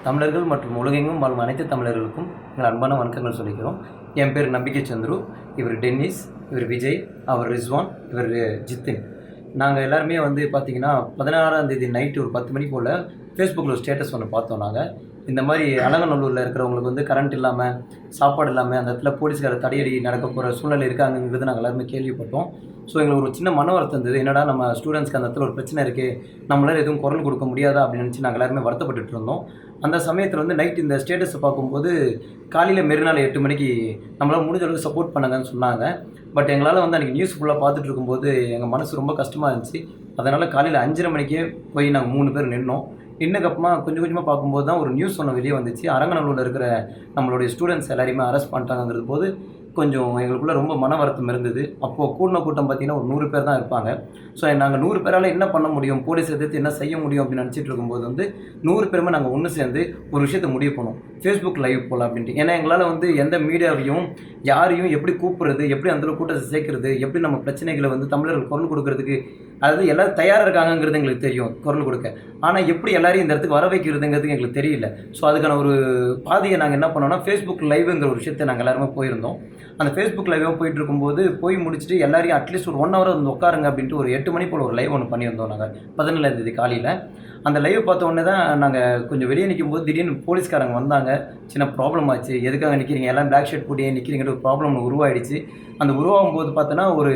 தமிழர்கள் மற்றும் உலகெங்கும் வாழும் அனைத்து தமிழர்களுக்கும் எங்கள் அன்பான வணக்கங்கள் சொல்லிக்கிறோம். என் பேர் நம்பிக்கை சந்துரு, இவர் டென்னிஸ், இவர் விஜய், அவர் ரிஸ்வான், இவர் ஜித்தின். நாங்கள் எல்லாருமே வந்து பார்த்திங்கன்னா 16ஆம் தேதி நைட்டு ஒரு 10 மணி போல் ஃபேஸ்புக்கில் ஒரு ஸ்டேட்டஸ் ஒன்று பார்த்தோம். நாங்கள் இந்த மாதிரி அலங்கநல்லூரில் இருக்கிறவங்களுக்கு வந்து கரண்ட் இல்லாமல், சாப்பாடு இல்லாமல் அந்த இடத்துல போலீஸ்கார தடையடி நடக்க போகிற சூழ்நிலை இருக்காங்கிறது நாங்கள் எல்லாருமே கேள்விப்பட்டோம். ஸோ எங்களுக்கு ஒரு சின்ன மன வருத்தம் இருந்தது. என்னடா நம்ம ஸ்டூடெண்ட்ஸ்க்கு அந்த இடத்துல ஒரு பிரச்சனை இருக்குது, நம்மளால் எதுவும் குரல் கொடுக்க முடியாதா அப்படின்னு நினச்சி நாங்கள் எல்லாருமே வருத்தப்பட்டு இருந்தோம். அந்த சமயத்தில் வந்து நைட் இந்த ஸ்டேட்டஸை பார்க்கும்போது காலையில் மறுநாள் 8 மணிக்கு நம்மளால் முடிஞ்ச அளவுக்கு சப்போர்ட் பண்ணாங்கன்னு சொன்னாங்க. பட் எங்களால் வந்து அன்றைக்கி நியூஸ் ஃபுல்லாக பார்த்துட்டு இருக்கும்போது எங்கள் மனசு ரொம்ப கஷ்டமாக இருந்துச்சு. அதனால் காலையில் 5:30 மணிக்கே போய் நாங்கள் 3 பேர் நின்னோம். இன்னக்கப்புறமா கொஞ்சம் கொஞ்சமாக பார்க்கும்போது தான் ஒரு நியூஸ் ஒன்று வெளியே வந்துச்சு. அரங்கநல்லூரில் இருக்கிற நம்மளுடைய ஸ்டூடெண்ட்ஸ் எல்லாரையுமே அரெஸ்ட் பண்ணிட்டாங்கிறது போது கொஞ்சம் எங்களுக்குள்ளே ரொம்ப மன வருத்தம் இருந்தது. அப்போது கூட்டின கூட்டம் பார்த்திங்கன்னா ஒரு 100 பேர் தான் இருப்பாங்க. ஸோ நாங்கள் 100 பேரால் என்ன பண்ண முடியும், போலீஸ் எதிர்த்து என்ன செய்ய முடியும் அப்படின்னு நினச்சிட்டு இருக்கும்போது வந்து 100 பேருமே நாங்கள் ஒன்று சேர்ந்து ஒரு விஷயத்தை முடிவு பண்ணோம். ஃபேஸ்புக் லைவ் போகலாம் அப்படின்ட்டு. ஏன்னா எங்களால் வந்து எந்த மீடியாவையும் யாரையும் எப்படி கூப்பிட்றது, எப்படி அந்த கூட்டத்தை சேர்க்கறது, எப்படி நம்ம பிரச்சனைகளை வந்து தமிழர்கள் குரல் கொடுக்கறதுக்கு, அதாவது எல்லோரும் தயாராக இருக்காங்கிறது எங்களுக்கு தெரியும் குரல் கொடுக்க. ஆனால் எப்படி எல்லாரையும் இந்த இடத்துக்கு வர வைக்கிறதுங்கிறது எங்களுக்கு தெரியல. ஸோ அதுக்கான ஒரு பாதையை நாங்கள் என்ன பண்ணோம்னா ஃபேஸ்புக் லைவுங்கிற ஒரு விஷயத்தை நாங்கள் எல்லாருமே போயிருந்தோம். அந்த ஃபேஸ்புக் லைவாக போயிட்டு இருக்கும்போது போய் முடிச்சுட்டு எல்லாரையும் அட்லீஸ்ட் ஒரு 1 ஹவர் வந்து உட்காருங்க அப்படின்ட்டு ஒரு 8 மணி போல் ஒரு லைவ் ஒன்று பண்ணியிருந்தோம். நாங்கள் 17ஆம் தேதி காலையில் அந்த லைவ் பார்த்த உடனே தான் நாங்கள் கொஞ்சம் வெளியே நிற்கும் போது திடீர்னு போலீஸ்காரங்க வந்தாங்க. சின்ன ப்ராப்ளம் ஆச்சு, எதுக்காக நிற்கிறீங்க, எல்லாம் பிளாக் ஷர்ட் போட்டு நிற்கிறீங்கிற ஒரு ப்ராப்ளம் உருவாயிடுச்சு. அந்த உருவாகும் போது பார்த்தோன்னா ஒரு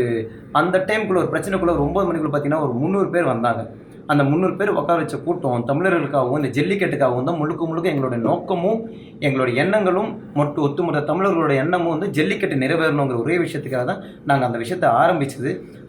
அந்த டைமுக்குள்ளே ஒரு பிரச்சனைக்குள்ளே ஒரு 9 மணிக்குள்ளே பார்த்தீங்கன்னா ஒரு 300 பேர் வந்தாங்க. அந்த 300 பேர் உட்கார வச்ச கூட்டம் தமிழர்களுக்காகவும் இந்த ஜல்லிக்கட்டுக்காகவும் தான் முழுக்க எங்களுடைய நோக்கமும் எங்களுடைய எண்ணங்களும் ஒட்டுமொத்த தமிழர்களோட எண்ணமும் வந்து ஜல்லிக்கட்டு நிறைவேறணுங்கிற ஒரே விஷயத்துக்காக தான் நாங்கள் அந்த விஷயத்தை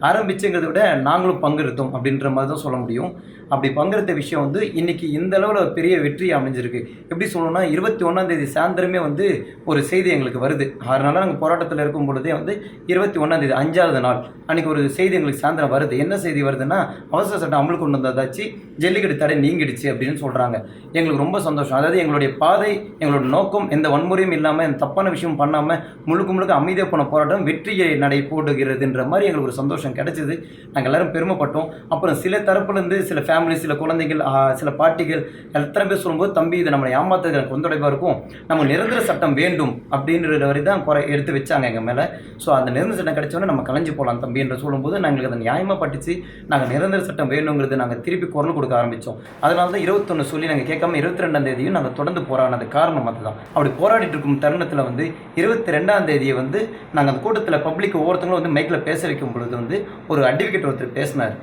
ஆரம்பிச்சுங்கிறத விட நாங்களும் பங்கெடுத்தோம் அப்படின்ற மாதிரி தான் சொல்ல முடியும். அப்படி பங்கெடுத்த விஷயம் வந்து இன்றைக்கி இந்த அளவில் ஒரு பெரிய வெற்றி அமைஞ்சிருக்கு. எப்படி சொல்லணும்னா 21ஆம் தேதி சாயந்தரமே வந்து ஒரு செய்தி எங்களுக்கு வருது. 6 நாளாக நாங்கள் போராட்டத்தில் இருக்கும் பொழுதே வந்து 21ஆம் தேதி 5வது நாள் அன்றைக்கி ஒரு செய்தி எங்களுக்கு சாயந்தரம் வருது. என்ன செய்தி வருதுன்னா, அவசர சட்டம் அமலுக்கு கொண்டு வந்ததாச்சு, ஜல்லிக்கட்டு தடை நீங்கிடுச்சு அப்படின்னு சொல்கிறாங்க. எங்களுக்கு ரொம்ப சந்தோஷம். அதாவது எங்களுடைய பாதை, எங்களோட நோக்கம் எந்த வன்முறையும் இல்லாமல், எந்த தப்பான விஷயம் பண்ணாமல் முழுக்க அமைதியாக போன போராட்டம் வெற்றியை நடை போடுகிறதுன்ற மாதிரி எங்களுக்கு ஒரு சந்தோஷம் கிடைச்சிது. நாங்கள் எல்லோரும் பெருமைப்பட்டோம். அப்புறம் சில தரப்புலேருந்து சில ஃபேமிலி, சில குழந்தைகள், சில பாட்டிகள் எத்தனை பேர் சொல்லும்போது, தம்பி இதை நம்ம ஏமாத்துகிற கொந்தடைப்பாக இருக்கும், நம்ம நிரந்தர சட்டம் வேண்டும் அப்படின்ற வரை தான் எடுத்து வச்சாங்க எங்கள் மேலே. ஸோ அந்த நிரந்தர சட்டம் கிடைச்சோன்னே நம்ம கலைஞ்சு போகலாம் தம்பி என்று சொல்லும்போது நாங்களுக்கு அதை நியாயமாக பட்டுச்சு. நாங்கள் நிரந்தர சட்டம் வேணுங்கிறது நாங்கள் திருப்பி குரல் கொடுக்க ஆரம்பித்தோம். அதனால தான் 21 சொல்லி நாங்கள் கேட்காம 22ஆம் தேதியும் நாங்கள் தொடர்ந்து போராடினது காரணம் அதுதான். அப்படி போராடிட்டு இருக்கும் தருணத்தில் வந்து 22ஆம் தேதியை வந்து நாங்கள் அந்த கூட்டத்தில் பப்ளிக் ஒவ்வொருத்தங்களும் வந்து மைக்கில் பேச வைக்கும் பொழுது வந்து ஒரு அட்வொகேட் ஒருத்தர் பேசினார்.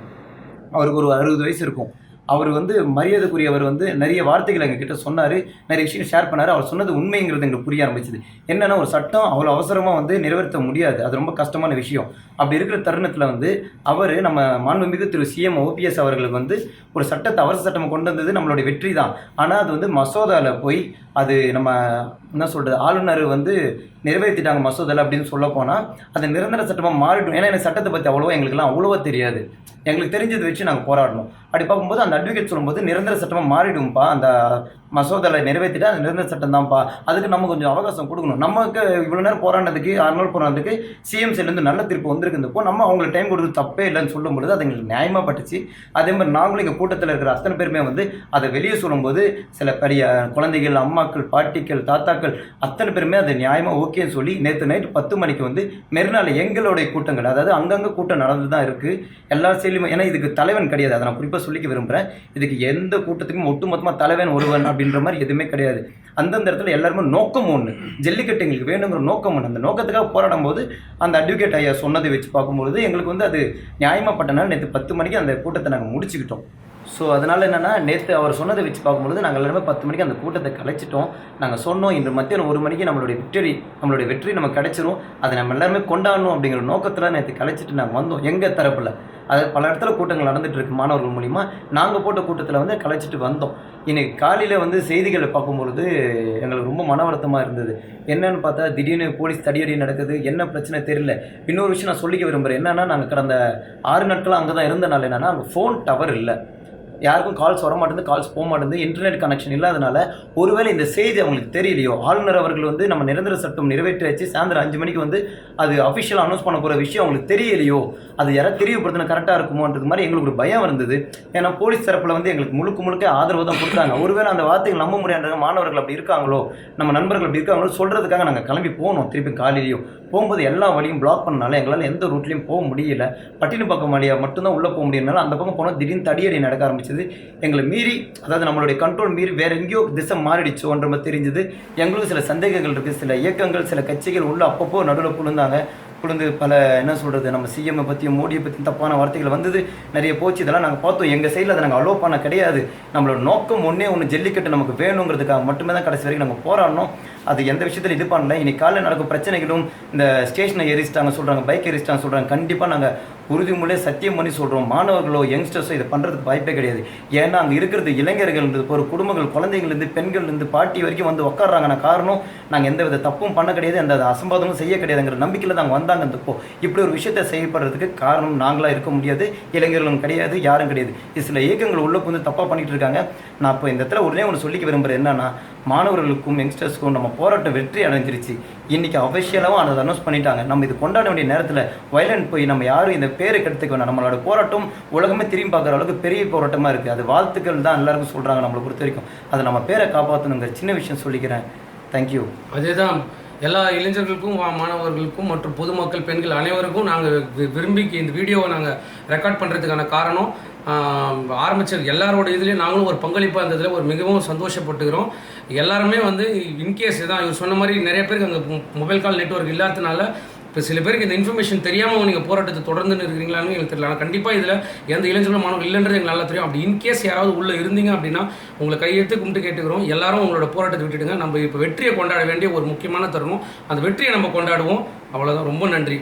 அவருக்கு ஒரு 60 வயசு இருக்கும். அவர் வந்து மரியாதைக்குரியவர் வந்து நிறைய வார்த்தைகள் எங்ககிட்ட சொன்னார், நிறைய விஷயம் ஷேர் பண்ணார். அவர் சொன்னது உண்மைங்கிறது எங்களுக்கு புரிய ஆரம்பிச்சிது. என்னென்னா, ஒரு சட்டம் அவ்வளோ அவசரமாக வந்து நிறைவேற்ற முடியாது, அது ரொம்ப கஷ்டமான விஷயம். அப்படி இருக்கிற தருணத்தில் வந்து அவர் நம்ம மாண்புமிகு திரு சிஎம் OPS அவர்களுக்கு வந்து ஒரு சட்டத்தை, அவசர சட்டம் கொண்டு வந்தது நம்மளுடைய வெற்றி தான். ஆனால் அது வந்து மசோதாவில் போய் அது நம்ம என்ன சொல்கிறது, ஆளுநர் வந்து நிறைவேற்றிட்டாங்க மசோதாவில் அப்படின்னு சொல்ல போனால் அது நிரந்தர சட்டமாக மாறிடும். ஏன்னா எனக்கு சட்டத்தை பற்றி எங்களுக்கெல்லாம் அவ்வளோவா தெரியாது. எங்களுக்கு தெரிஞ்சதை வச்சு நாங்கள் போராடணும். அப்படி பார்க்கும்போது அந்த அட்வொகேட் சொல்லும்போது நிரந்தர சட்டமாக மாறிடும்பா, அந்த மசோதாவில் நிறைவேற்றிட்டா அது நிரந்தர சட்டம் தான்ப்பா, அதுக்கு நம்ம கொஞ்சம் அவகாசம் கொடுக்கணும். நமக்கு இவ்வளோ நேரம் போராடினதுக்கு 6 நாள் போராடினதுக்கு சிஎம் சைட்லேருந்து நல்ல தீர்ப்பு வந்திருக்கிறப்போ நம்ம அவங்களுக்கு டைம் கொடுத்து தப்பே இல்லைன்னு சொல்லும்போது அது எங்களுக்கு நியாயமாக பட்டுச்சு. அதே மாதிரி நாங்களும் எங்கள் கூட்டத்தில் இருக்கிற அத்தனை பேருமே வந்து அதை வெளியே சொல்லும்போது சில பெரிய குழந்தைகள், அம்மாக்கள், பாட்டிகள், தாத்தாக்கள் அத்தனை பேருமே அதை நியாயமாக ஓகேன்னு சொல்லி நேற்று நைட்டு 10 மணிக்கு வந்து மெரினால எங்களுடைய கூட்டங்கள், அதாவது அங்கங்கே கூட்டம் நடந்து தான் இருக்குது எல்லா செயலுமே. ஏன்னா இதுக்கு தலைவன் கிடையாது, அதை நான் குறிப்பாக சொல்லிக்க விரும்புகிறேன். இதுக்கு எந்த கூட்டத்துக்கும் ஒட்டுமொத்தமாக தலைவன் ஒருவன் அப்படின்ற மாதிரி எதுவுமே கிடையாது. அந்தந்த இடத்துல எல்லாருமே நோக்கம் ஒன்று, ஜல்லிக்கட்டு எங்களுக்கு வேணுங்கிற நோக்கம் ஒன்று. அந்த நோக்கத்துக்காக போராடும் போது அந்த அட்வொகேட் ஐயா சொன்னதை வச்சு பார்க்கும்பொழுது எங்களுக்கு வந்து அது நியாயமாக பட்டனால நேற்று 10 மணிக்கு அந்த கூட்டத்தை நாங்கள் முடிச்சுக்கிட்டோம். ஸோ அதனால் என்னென்னா, நேற்று அவர் சொன்னதை வச்சு பார்க்கும்பொழுது நாங்கள் எல்லாருமே 10 மணிக்கு அந்த கூட்டத்தை கலைச்சிட்டோம். நாங்கள் சொன்னோம், இன்று மத்தியானம் 1 மணிக்கு நம்மளுடைய வெற்றி நமக்கு கிடைச்சிரும், அதை நம்ம எல்லாருமே கொண்டாடணும் அப்படிங்கிற நோக்கத்தில் நேற்று கலைச்சிட்டு நாங்கள் வந்தோம். எங்கள் தரப்பில் அது பல இடத்துல கூட்டங்கள் நடந்துகிட்டு இருக்கு மாணவர்கள் மூலிமா. நாங்கள் போட்ட கூட்டத்தில் வந்து கலைச்சிட்டு வந்தோம். இன்றைக்கி காலையில் வந்து செய்திகளை பார்க்கும்பொழுது எங்களுக்கு ரொம்ப மன வருத்தமாக இருந்தது. என்னென்னு பார்த்தா திடீர்னு போலீஸ் தடியடி நடக்குது, என்ன பிரச்சனை தெரியல. இன்னொரு விஷயம் நான் சொல்லிக்க விரும்புகிறேன். என்னென்னா, நாங்கள் கடந்த 6 நாட்களாக அங்கே தான் இருந்தனால என்னென்னா, அங்கே ஃபோன் டவர் இல்லை. யாருக்கும் கால்ஸ் வர மாட்டேங்குது, கால்ஸ் போக மாட்டேங்குது, இன்டர்நெட் கனெக்ஷன் இல்லாதனால ஒருவேளை இந்த செய்தி அவங்களுக்கு தெரியலையோ, ஆளுநர் அவர்கள் வந்து நம்ம நிரந்தர சட்டம் நிறைவேற்றி சாயந்தரம் 5 மணிக்கு வந்து அது அஃபிஷியலாக அனௌன்ஸ் பண்ண போகிற விஷயம் அவங்களுக்கு தெரியலையோ, அது யாராவது தெரியப்படுத்தினா கரெக்டாக இருக்குமோன்றது மாதிரி எங்களுக்கு ஒரு பயம் இருந்தது. ஏன்னா போலீஸ் தரப்பில் வந்து எங்களுக்கு முழுக்க ஆதரவு தான் கொடுத்தாங்க. ஒருவேளை அந்த வார்த்தைகள் நம்ப முடியாத மாணவர்கள் அப்படி இருக்காங்களோ, நம்ம நண்பர்கள் அப்படி இருக்காங்களோ சொல்கிறதுக்காக நாங்கள் கிளம்பி போனோம். திருப்பி காலையிலையும் போகும்போது எல்லா வழியும் பிளாக் பண்ணனால எங்களால் எந்த ரூட்லையும் போக முடியல. பட்டினப்பாக்கம் வழியாக மட்டும்தான் உள்ளே போக முடியும்னால அந்த பக்கம் போனால் திடீர்னு தடியடி நடக்க ஆரம்பிச்சது. எங்களை மீறி, அதாவது நம்மளுடைய கண்ட்ரோல் மீறி வேற எங்கேயோ திசை மாறிடுச்சோன்ற மாதிரி தெரிஞ்சது. எங்களுக்கு சில சந்தேகங்கள் இருக்குது. சில இயக்கங்கள், சில கட்சிகள் உள்ள அப்பப்போ நடுவில் புழுந்து பல என்ன சொல்கிறது, நம்ம சிஎம்ஐ பற்றியும் மோடியை பற்றியும் தப்பான வார்த்தைகள் வந்தது, நிறைய போச்சு. இதெல்லாம் நாங்கள் பார்த்தோம். எங்கள் சைடில் அதை நாங்கள் அலோவ் பண்ண கிடையாது. நம்மளோட நோக்கம் ஒன்று ஜல்லிக்கட்டு நமக்கு வேணுங்கிறதுக்காக மட்டுமே தான் கடைசி வரைக்கும் நாங்கள் போராடணும். அது எந்த விஷயத்தில் இது பண்ணல. இன்னைக்கு காலையில் நடக்கும் பிரச்சனைகளும் இந்த ஸ்டேஷனை எரிச்சிட்டாங்க சொல்கிறாங்க, பைக் எரிச்சிட்டாங்க சொல்கிறாங்க. கண்டிப்பாக நாங்கள் உறுதிமொழியே சத்தியம் பண்ணி சொல்கிறோம், மாணவர்களோ யங்ஸ்டர்ஸோ இதை பண்ணுறதுக்கு வாய்ப்பே கிடையாது. ஏன்னா அங்கே இருக்கிறது இளைஞர்கள், ஒரு குடும்பங்கள், குழந்தைங்கள்லேருந்து பெண்கள்லேருந்து பாட்டி வரைக்கும் வந்து உட்காடுறாங்கன்னா காரணம் நாங்கள் எந்த வித தப்பும் பண்ண கிடையாது, எந்த அசம்பாதமும் செய்ய கிடையாதுங்கிற நம்பிக்கையில் நாங்கள் வந்தாங்க. இப்போ இப்படி ஒரு விஷயத்தை செய்யப்படுறதுக்கு காரணம் நாங்களாக இருக்க முடியாது, இளைஞர்களும் கிடையாது, யாரும் கிடையாது. இது சில இயக்கங்கள் உள்ள வந்து தப்பாக பண்ணிட்டு இருக்காங்க. நான் இப்போ இந்த இடத்துல உடனே ஒன்று சொல்லிக்க விரும்புகிறேன். என்னன்னா, மாணவர்களுக்கும் யங்ஸ்டர்ஸ்க்கும் நம்ம போராட்டம் வெற்றி அடைஞ்சிருச்சு. இன்றைக்கி அஃபிஷியலாகவும் அதை அனௌன்ஸ் பண்ணிட்டாங்க. நம்ம இது கொண்டாட வேண்டிய நேரத்தில் வயலண்ட் போய் நம்ம யாரும் இந்த பேரை கெடுத்துக்க வேண்டாம். நம்மளோட போராட்டம் உலகமே திரும்பி பார்க்குற அளவுக்கு பெரிய போராட்டமாக இருக்குது. அது வாழ்த்துக்கள் தான் எல்லாருக்கும் சொல்கிறாங்க. நம்மளை பொறுத்த வரைக்கும் அதை நம்ம பேரை காப்பாற்றணுங்கிற சின்ன விஷயம் சொல்லிக்கிறேன். தேங்க்யூ. அதே தான் எல்லா இளைஞர்களுக்கும், மாணவர்களுக்கும் மற்றும் பொதுமக்கள், பெண்கள் அனைவருக்கும் நாங்கள் விரும்பி இந்த வீடியோவை நாங்கள் ரெக்கார்ட் பண்ணுறதுக்கான காரணம், ஆரம்பித்த எல்லாரோட இதுலேயும் நாங்களும் ஒரு பங்களிப்பாக இருந்ததில் ஒரு மிகவும் சந்தோஷப்பட்டுக்கிறோம். எல்லாருமே வந்து இன்கேஸ் தான் இவர் சொன்ன மாதிரி நிறைய பேருக்கு அங்கே மொபைல் கால் நெட்வொர்க் இல்லாததுனால இப்போ சில பேருக்கு இந்த இன்ஃபர்மேஷன் தெரியாமல் நீங்கள் போராட்டத்தை தொடர்ந்து இருக்கிறீங்களான்னு எனக்கு தெரியல. ஆனால் கண்டிப்பாக இதில் எந்த இளைஞர்களும் மாணவர்கள் இல்லைன்றது எனக்கு நல்லா தெரியும். அப்படி இன்கேஸ் யாராவது உள்ளே இருந்தீங்க அப்படின்னா உங்களை கையெழுத்து கும்பிட்டு கேட்டுக்கிறோம், எல்லாரும் உங்களோட போராட்டத்தை விட்டுடுங்க. நம்ம இப்போ வெற்றியை கொண்டாட வேண்டிய ஒரு முக்கியமான தருணம். அந்த வெற்றியை நம்ம கொண்டாடுவோம். அவ்வளோதான். ரொம்ப நன்றி.